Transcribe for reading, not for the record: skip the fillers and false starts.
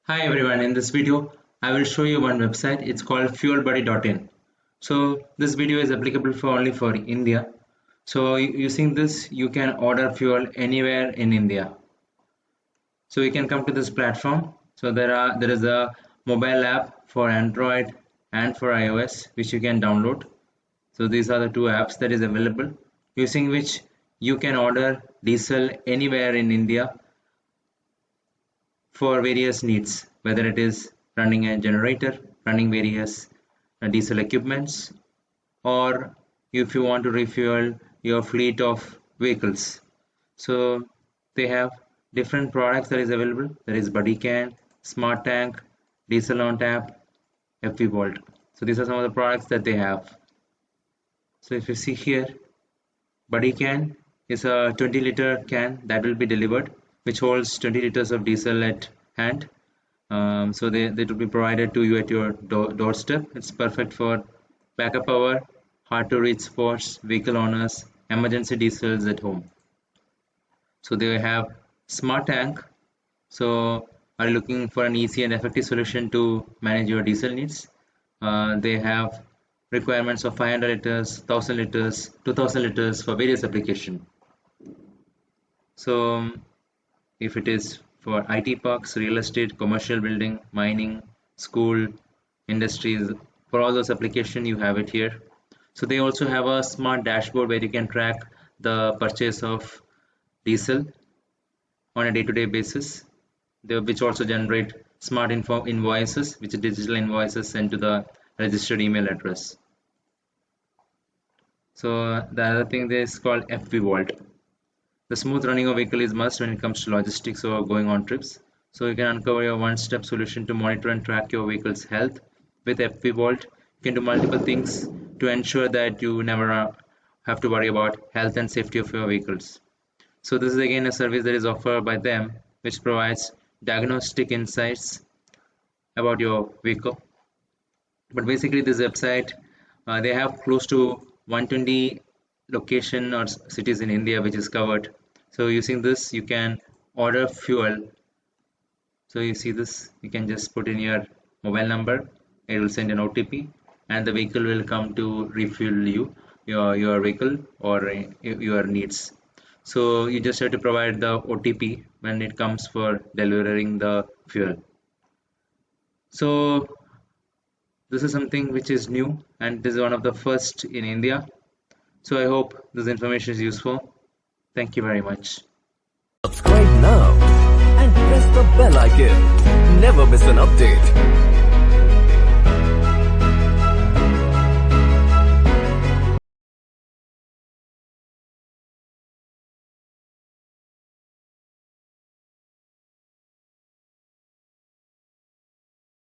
Hi everyone, in this video I will show you one website. It's called FuelBuddy.in. So this video is applicable for only for India. So using this you can order fuel anywhere in India. So you can come to this platform. So there is a mobile app for Android and for iOS which you can download. So these are the two apps that is available using which you can order diesel anywhere in India for various needs, whether it is running a generator, running various diesel equipments, or if you want to refuel your fleet of vehicles. So they have different products that is available. There is Buddy Can, Smart Tank, Diesel on Tap, FV Volt. So these are some of the products that they have. So if you see here, Buddy Can is a 20-liter can that will be delivered, which holds 20 liters of diesel at hand. So they will be provided to you at your doorstep. It's perfect for backup power, hard to reach spots, vehicle owners, emergency diesels at home. So they have Smart Tank. So are you looking for an easy and effective solution to manage your diesel needs? They have requirements of 500 liters, 1000 liters, 2000 liters for various application. So if it is for IT parks, real estate, commercial building, mining, school, industries, for all those applications you have it here. So they also have a smart dashboard where you can track the purchase of diesel on a day-to-day basis, which also generate smart invoices, which are digital invoices sent to the registered email address. So the other thing is called FV Vault. The smooth running of vehicle is must when it comes to logistics or going on trips. So you can uncover your one-step solution to monitor and track your vehicle's health. With FP Vault, you can do multiple things to ensure that you never have to worry about health and safety of your vehicles. So this is again a service that is offered by them, which provides diagnostic insights about your vehicle. But basically this website, they have close to 120 location or cities in India which is covered. So using this you can order fuel. So you see this, you can just put in your mobile number, it will send an OTP and the vehicle will come to refuel you your vehicle or your needs. So you just have to provide the OTP when it comes for delivering the fuel. So this is something which is new and this is one of the first in India. So I hope this information is useful. Thank you very much. Subscribe now and press the bell icon. Never miss an update.